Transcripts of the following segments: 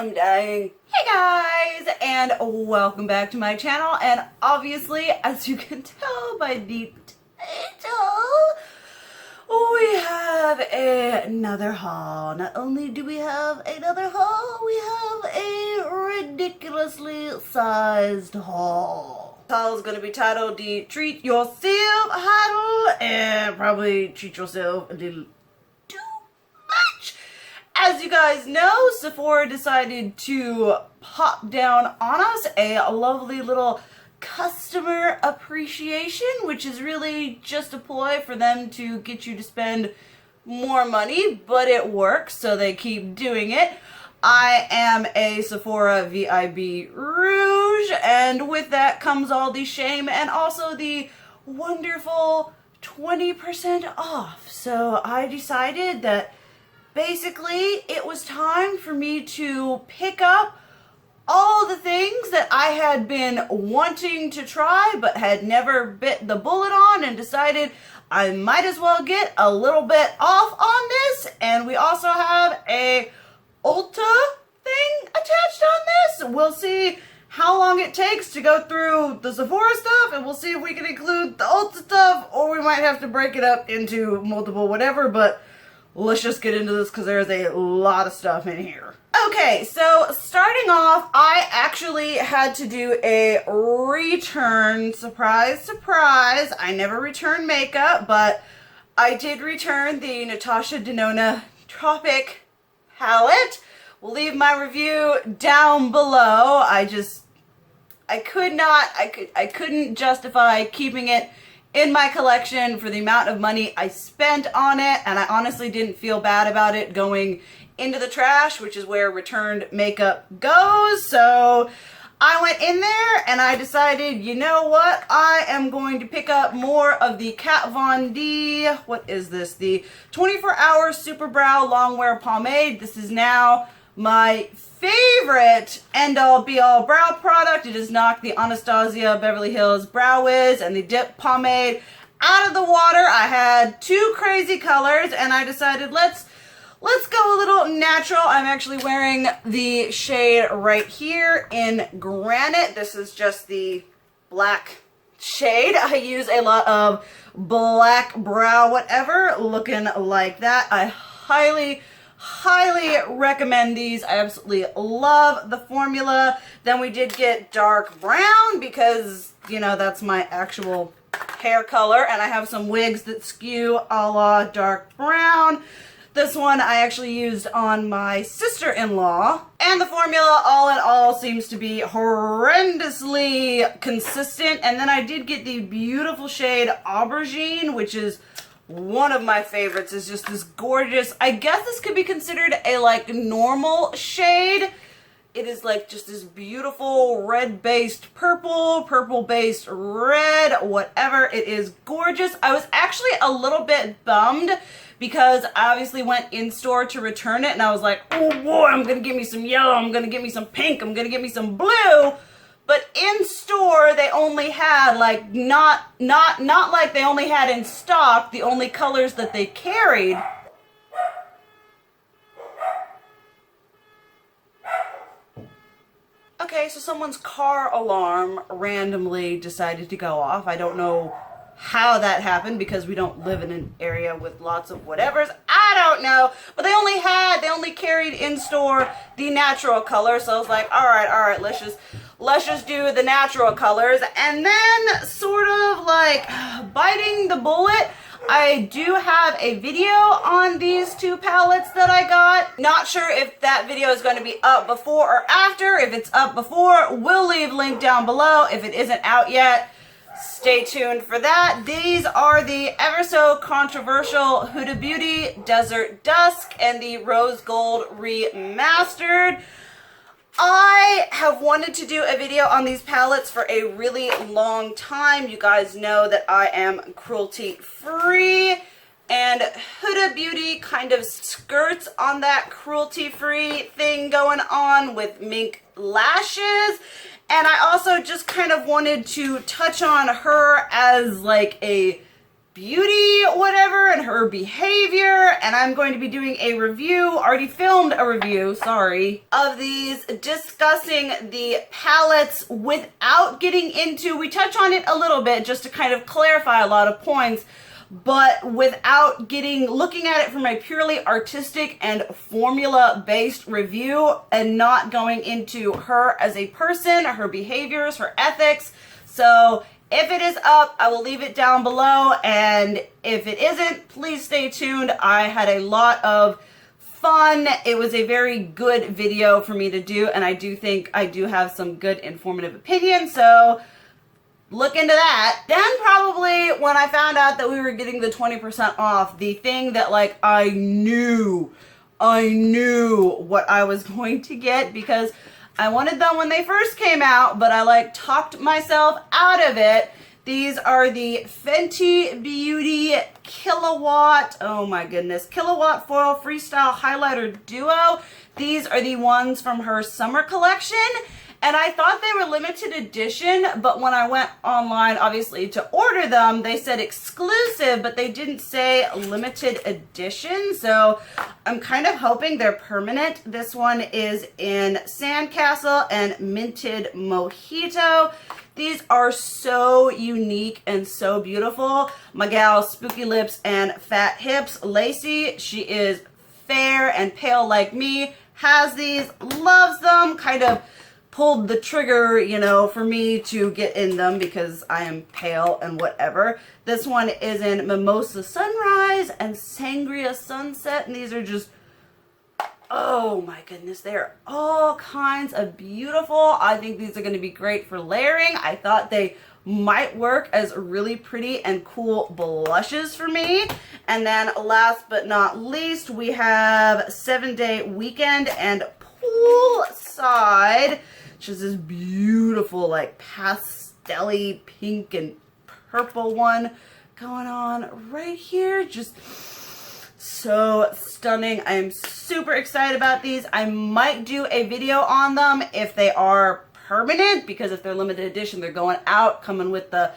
I'm dying. Hey guys, and welcome back to my channel. And obviously, as you can tell by the title, we have another haul. Not only do we have another haul, we have a ridiculously sized haul. The haul is going to be titled the Treat Yourself haul, and probably treat yourself a little too much. As you guys know, Sephora decided to pop down on us a lovely little customer appreciation, which is really just a ploy for them to get you to spend more money, but it works, so they keep doing it. I am a Sephora VIB Rouge, and with that comes all the shame and also the wonderful 20% off. So I decided that basically it was time for me to pick up all the things that I had been wanting to try but had never bit the bullet on, and decided I might as well get a little bit off on this. And we also have a Ulta thing attached on this. We'll see how long it takes to go through the Sephora stuff, and we'll see if we can include the Ulta stuff, or we might have to break it up into multiple whatever, but let's just get into this because there's a lot of stuff in here. Okay, so starting off, I actually had to do a return. Surprise, surprise. I never return makeup, but I did return the Natasha Denona Tropic palette. We'll leave my review down below. I couldn't justify keeping it in my collection for the amount of money I spent on it, and I honestly didn't feel bad about it going into the trash, which is where returned makeup goes. So I went in there and I decided, you know what, I am going to pick up more of the Kat Von D, what is this, the 24-hour Super Brow Long Wear Pomade. This is now my favorite end-all be-all brow product. It has knocked the Anastasia Beverly Hills Brow Wiz and the Dip Pomade out of the water. I had two crazy colors and I decided let's go a little natural. I'm actually wearing the shade right here in Granite. This is just the black shade. I use a lot of black brow whatever looking like that. I highly recommend these. I absolutely love the formula. Then we did get dark brown because, you know, that's my actual hair color, and I have some wigs that skew a la dark brown. This one I actually used on my sister-in-law, and the formula all in all seems to be horrendously consistent. And then I did get the beautiful shade Aubergine, which is one of my favorites. Is just this gorgeous, I guess this could be considered a like normal shade. It is like just this beautiful red-based purple, purple-based red, whatever. It is gorgeous. I was actually a little bit bummed because I obviously went in store to return it, and I was like, oh boy, I'm gonna get me some yellow, I'm gonna get me some pink, I'm gonna get me some blue. But in store, they only had like, not like they only had in stock the only colors that they carried. Okay, so someone's car alarm randomly decided to go off. I don't know how that happened because we don't live in an area with lots of whatevers. I don't know, but they only carried in store the natural color. So I was like, all right, let's just do the natural colors. And then sort of like biting the bullet, I do have a video on these two palettes that I got. Not sure if that video is going to be up before or after. If it's up before, we'll leave link down below. If it isn't out yet, stay tuned for that. These are the ever so controversial Huda Beauty Desert Dusk and the Rose Gold Remastered. I have wanted to do a video on these palettes for a really long time. You guys know that I am cruelty free, and Huda Beauty kind of skirts on that cruelty free thing going on with mink lashes. And I also just kind of wanted to touch on her as like a beauty, whatever, and her behavior. And I'm going to be doing a review, already filmed a review, sorry, of these, discussing the palettes without getting into, we touch on it a little bit just to kind of clarify a lot of points, but without looking at it from a purely artistic and formula-based review and not going into her as a person, her behaviors, her ethics. So if it is up, I will leave it down below, and if it isn't, please stay tuned. I had a lot of fun. It was a very good video for me to do, and I do think I do have some good informative opinions, so look into that. Then probably when I found out that we were getting the 20% off, the thing that like I knew what I was going to get, because I wanted them when they first came out, but I like talked myself out of it. These are the Fenty Beauty Kilowatt, oh my goodness, Kilowatt Foil Freestyle Highlighter Duo. These are the ones from her summer collection. And I thought they were limited edition, but when I went online, obviously, to order them, they said exclusive, but they didn't say limited edition. So I'm kind of hoping they're permanent. This one is in Sandcastle and Minted Mojito. These are so unique and so beautiful. My gal, Spooky Lips and Fat Hips, Lacey, she is fair and pale like me, has these, loves them, kind of pulled the trigger, you know, for me to get in them because I am pale and whatever. This one is in Mimosa Sunrise and Sangria Sunset, and these are just, oh my goodness, they're all kinds of beautiful. I think these are going to be great for layering. I thought they might work as really pretty and cool blushes for me. And then last but not least, we have 7-Day Weekend and Poolside, which is this beautiful like pastel-y pink and purple one going on right here. Just so stunning. I am super excited about these. I might do a video on them if they are permanent, because if they're limited edition, they're going out, coming with the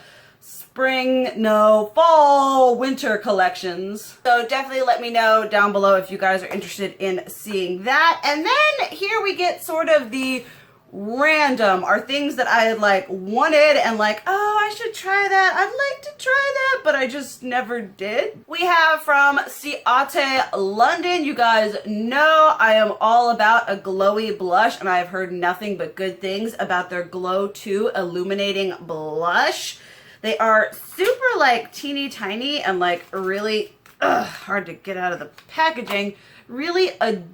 fall, winter collections. So definitely let me know down below if you guys are interested in seeing that. And then here we get sort of the random, are things that I had like wanted and like, oh, I should try that. I'd like to try that, but I just never did. We have from Ciate London. You guys know I am all about a glowy blush, and I have heard nothing but good things about their Glow 2 Illuminating Blush. They are super like teeny tiny and like really hard to get out of the packaging. Really adorable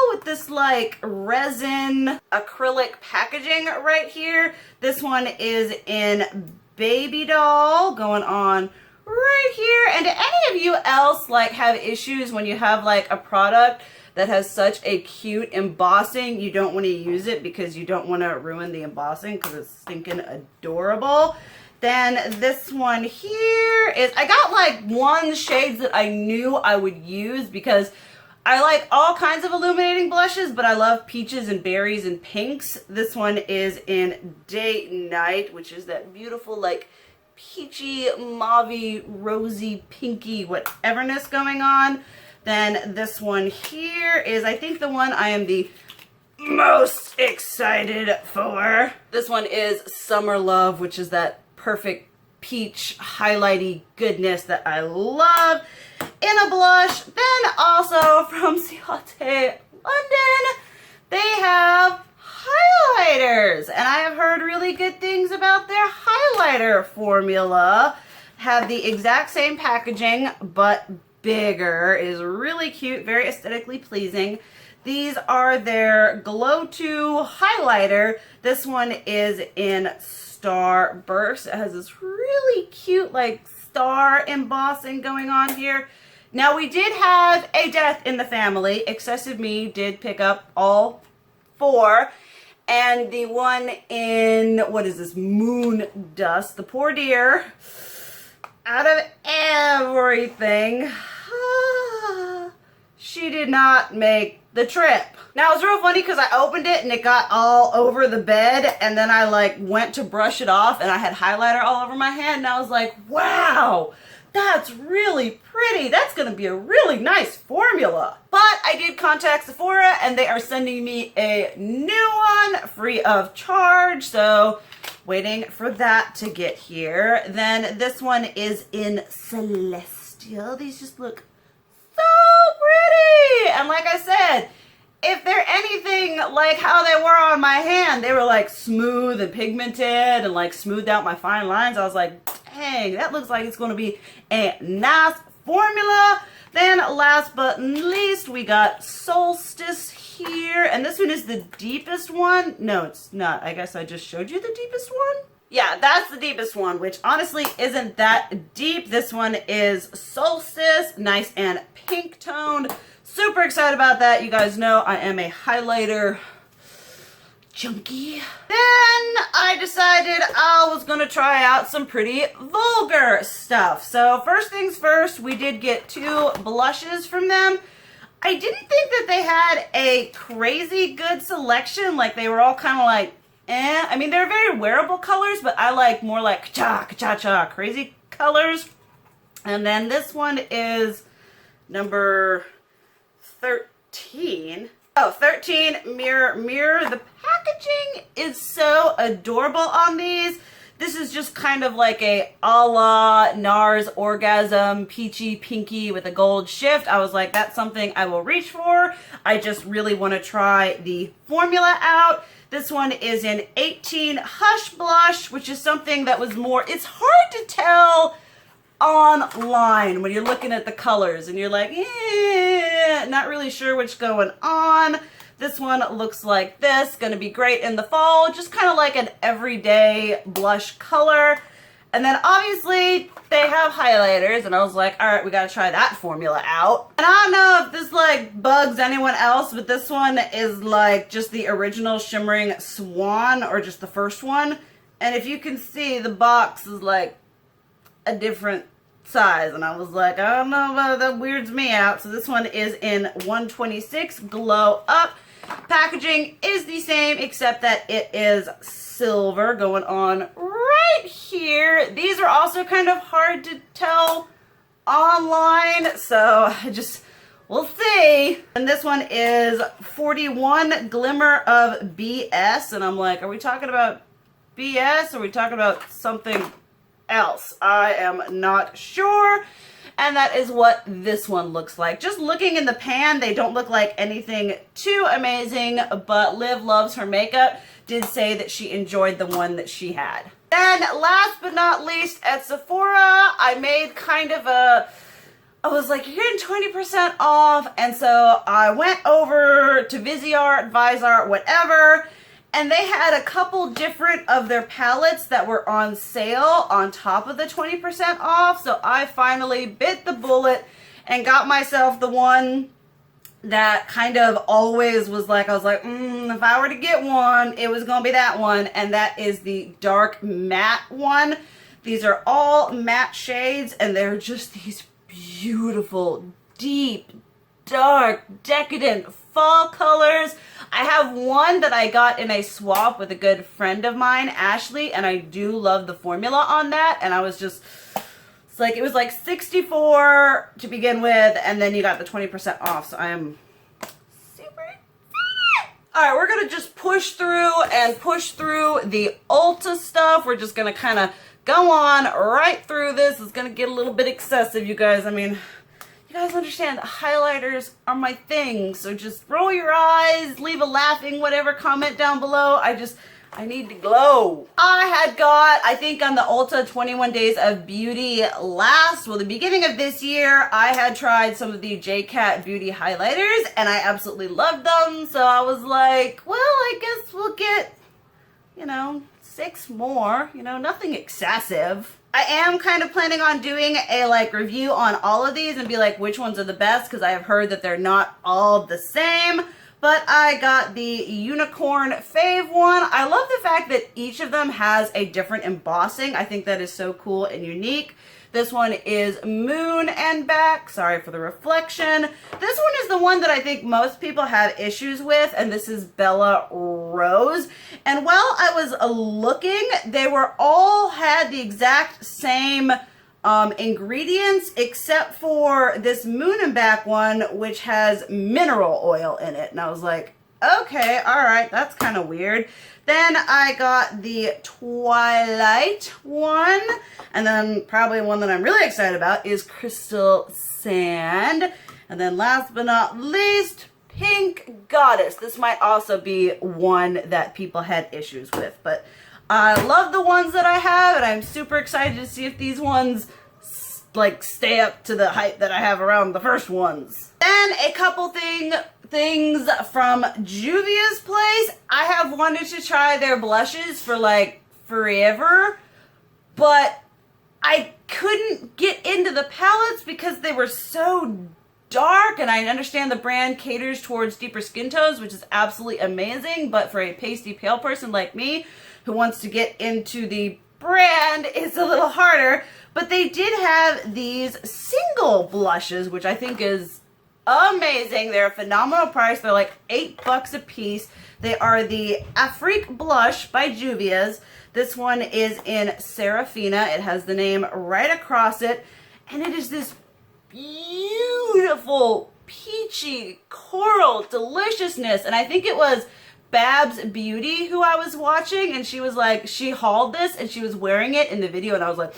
with this like resin acrylic packaging right here. This one is in Baby Doll, going on right here. And do any of you else like have issues when you have like a product that has such a cute embossing, you don't want to use it because you don't want to ruin the embossing because it's stinking adorable? Then this one here is, I got like one shades that I knew I would use because I like all kinds of illuminating blushes, but I love peaches and berries and pinks. This one is in Day Night, which is that beautiful like peachy, mauvey, rosy, pinky, whateverness going on. Then this one here is, I think, the one I am the most excited for. This one is Summer Love, which is that perfect peach highlighty goodness that I love in a blush. Then also from Ciate London, they have highlighters, and I have heard really good things about their highlighter formula. Have the exact same packaging but bigger. Is really cute, very aesthetically pleasing. These are their Glow 2 highlighter. This one is in Starburst. It has this really cute like star embossing going on here. Now, we did have a death in the family. Excessive Me did pick up all 4. And the one in, what is this, Moon Dust, the poor dear, out of everything, she did not make the trip. Now, it was real funny because I opened it and it got all over the bed, and then I like went to brush it off and I had highlighter all over my hand, and I was like, wow, that's really pretty. That's gonna be a really nice formula. But I did contact Sephora and they are sending me a new one free of charge. So waiting for that to get here. Then this one is in Celestial. These just look so pretty. And like I said, if they're anything like how they were on my hand, they were like smooth and pigmented and like smoothed out my fine lines. I was like, dang, that looks like it's going to be a nice formula. Then last but not least, we got Solstice here. And this one is the deepest one. No, it's not. I guess I just showed you the deepest one. Yeah, that's the deepest one, which honestly isn't that deep. This one is Solstice, nice and pink toned. Super excited about that. You guys know I am a highlighter junkie. Then I decided I was gonna try out some pretty vulgar stuff. So first things first, we did get 2 blushes from them. I didn't think that they had a crazy good selection. Like they were all kind of like, eh. I mean, they're very wearable colors, but I like more like cha-cha-cha crazy colors. And then this one is number 13. Oh, 13, Mirror, Mirror. The packaging is so adorable on these. This is just kind of like a la NARS Orgasm Peachy Pinky with a gold shift. I was like, that's something I will reach for. I just really want to try the formula out. This one is in 18 Hush Blush, which is something that was more, it's hard to tell online when you're looking at the colors and you're like, not really sure what's going on. This one looks like this, gonna be great in the fall, just kind of like an everyday blush color. And then obviously they have highlighters and I was like, all right, we gotta try that formula out. And I don't know if this like bugs anyone else, but this one is like just the original Shimmering Swan or just the first one. And if you can see, the box is like a different size, and I was like, I don't know about that, weirds me out. So this one is in 126 Glow Up. Packaging is the same except that it is silver going on right here. These are also kind of hard to tell online, so we'll see. And this one is 41 Glimmer of BS, and I'm like, are we talking about BS or are we talking about something else? I am not sure. And that is what this one looks like. Just looking in the pan, they don't look like anything too amazing, but Liv loves her makeup, did say that she enjoyed the one that she had. Then last but not least, at Sephora, I made kind of a, I was like, you're getting 20% off, and so I went over to Viseart, Visart, whatever, and they had a couple different of their palettes that were on sale on top of the 20% off. So I finally bit the bullet and got myself the one that kind of always was like, I was like, if I were to get one, it was going to be that one. And that is the dark matte one. These are all matte shades and they're just these beautiful, deep, dark, decadent fall colors. I have one that I got in a swap with a good friend of mine, Ashley, and I do love the formula on that. And I was just, it's like, it was like $64 to begin with, and then you got the 20% off. So I am super excited. All right, we're gonna just push through the Ulta stuff. We're just gonna kind of go on right through this. It's gonna get a little bit excessive, you guys. I mean, you guys understand that highlighters are my thing, so just roll your eyes, leave a laughing whatever comment down below. I need to glow. I had got, I think on the Ulta 21 Days of Beauty the beginning of this year, I had tried some of the JCat Beauty highlighters and I absolutely loved them. So I was like, well, I guess we'll get, 6 more, nothing excessive. I am kind of planning on doing a review on all of these and be like which ones are the best, because I have heard that they're not all the same. But I got the Unicorn Fave one. I love the fact that each of them has a different embossing. I think that is so cool and unique. This one is Moon and Back. Sorry for the reflection. This one is the one that I think most people have issues with, and this is Bella Rose. And while I was looking, they were all had the exact same ingredients except for this Moon and Back one, which has mineral oil in it. And I was like, okay, all right, that's kind of weird. Then I got the Twilight one, and then probably one that I'm really excited about is Crystal Sand. And then last but not least, Pink Goddess. This might also be one that people had issues with, but I love the ones that I have, and I'm super excited to see if these ones like stay up to the hype that I have around the first ones. Then a couple things from Juvia's place. I have wanted to try their blushes for like forever, but I couldn't get into the palettes because they were so dark, and I understand the brand caters towards deeper skin tones, which is absolutely amazing, but for a pasty pale person like me who wants to get into the brand, it's a little harder. But they did have these single blushes, which I think is amazing. They're a phenomenal price. They're like $8 a piece. They are the Afrique Blush by Juvia's. This one is in Serafina. It has the name right across it, and it is this beautiful peachy coral deliciousness. And I think it was Babs Beauty who I was watching, and she was like, she hauled this and she was wearing it in the video, and I was like,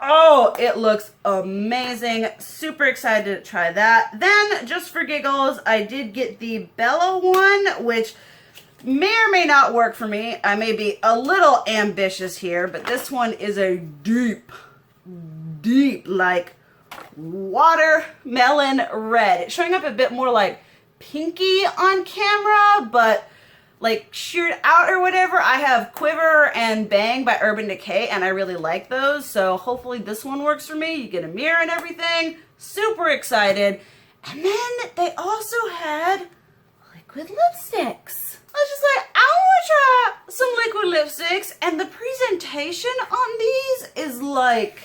oh, it looks amazing. Super excited to try that. Then, just for giggles, I did get the Bella one, which may or may not work for me. I may be a little ambitious here, but this one is a deep, like watermelon red. It's showing up a bit more like pinky on camera, but like sheared out or whatever. I have Quiver and Bang by Urban Decay, and I really like those, so hopefully this one works for me. You get a mirror and everything. Super excited. And then they also had liquid lipsticks. I was just like, I want to try some liquid lipsticks, and the presentation on these is like,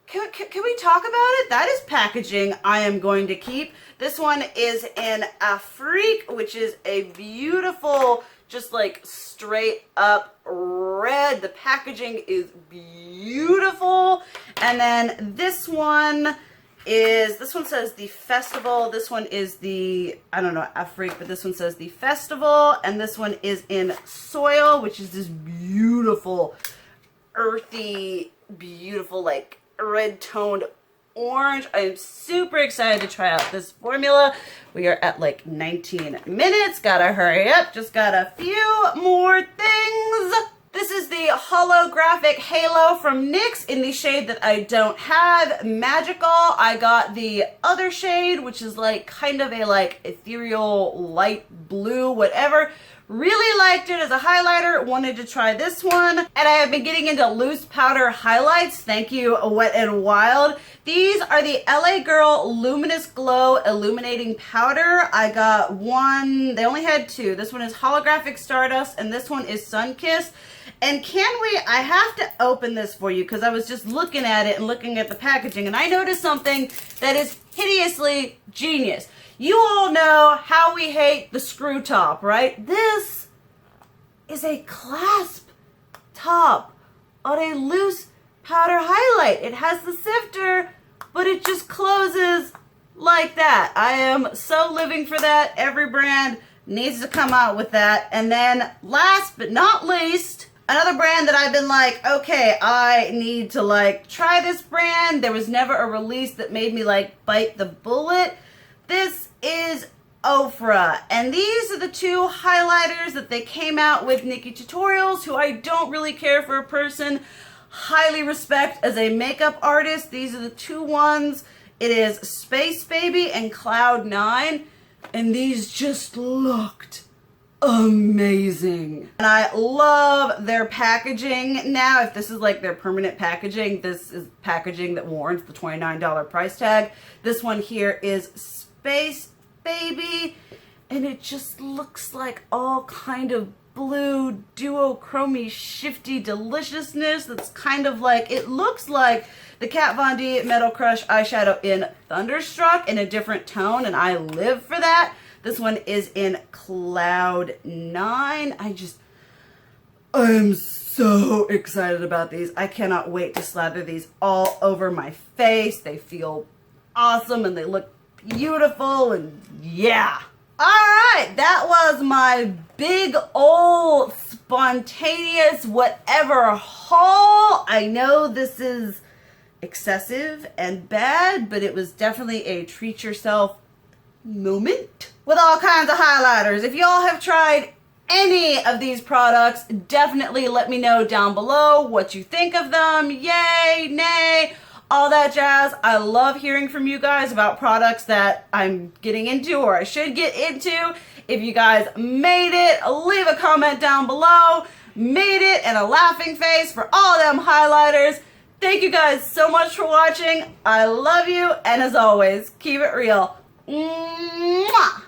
can we talk about it? That is packaging I am going to keep. This one is in Afrique, which is a beautiful, just like straight up red. The packaging is beautiful. And then this one says the festival. This one is the, I don't know, Afrique, but this one says the festival. And this one is in soil, which is this beautiful, earthy, beautiful, like red toned orange. I am super excited to try out this formula. We are at like 19 minutes. Gotta hurry up. Just got a few more things. This is the holographic halo from NYX in the shade that I don't have, Magical. I got the other shade, which is like kind of a like ethereal light blue, whatever. Really liked it as a highlighter, wanted to try this one. And I have been getting into loose powder highlights. Thank you, Wet n Wild. These are the LA Girl Luminous Glow Illuminating Powder. I got one, they only had two. This one is Holographic Stardust, and this one is Sunkissed. And I have to open this for you because I was just looking at it and looking at the packaging, and I noticed something that is hideously genius. You all know how we hate the screw top, right? This is a clasp top on a loose powder highlight. It has the sifter, but it just closes like that. I am so living for that. Every brand needs to come out with that. And then last but not least, another brand that I've been like, okay, I need to like try this brand. There was never a release that made me like bite the bullet. This is Ofra, and these are the two highlighters that they came out with. Nikki Tutorials, who I don't really care for a person, highly respect as a makeup artist. These are the two ones. It is Space Baby and Cloud 9, and these just looked amazing. And I love their packaging now. If this is like their permanent packaging, this is packaging that warrants the $29 price tag. This one here is Space Baby, and it just looks like all kind of blue duochrome shifty deliciousness that's kind of like, it looks like the Kat Von D Metal Crush eyeshadow in Thunderstruck in a different tone, and I live for that. This one is in Cloud 9. I am so so excited about these. I cannot wait to slather these all over my face. They feel awesome and they look beautiful, and yeah. All right, that was my big old spontaneous whatever haul. I know this is excessive and bad, but it was definitely a treat yourself moment with all kinds of highlighters. If y'all have tried any of these products, definitely let me know down below what you think of them. Yay, nay, all that jazz. I love hearing from you guys about products that I'm getting into or I should get into. If you guys made it, leave a comment down below. Made it and a laughing face for all them highlighters. Thank you guys so much for watching. I love you, and as always, keep it real. Mwah!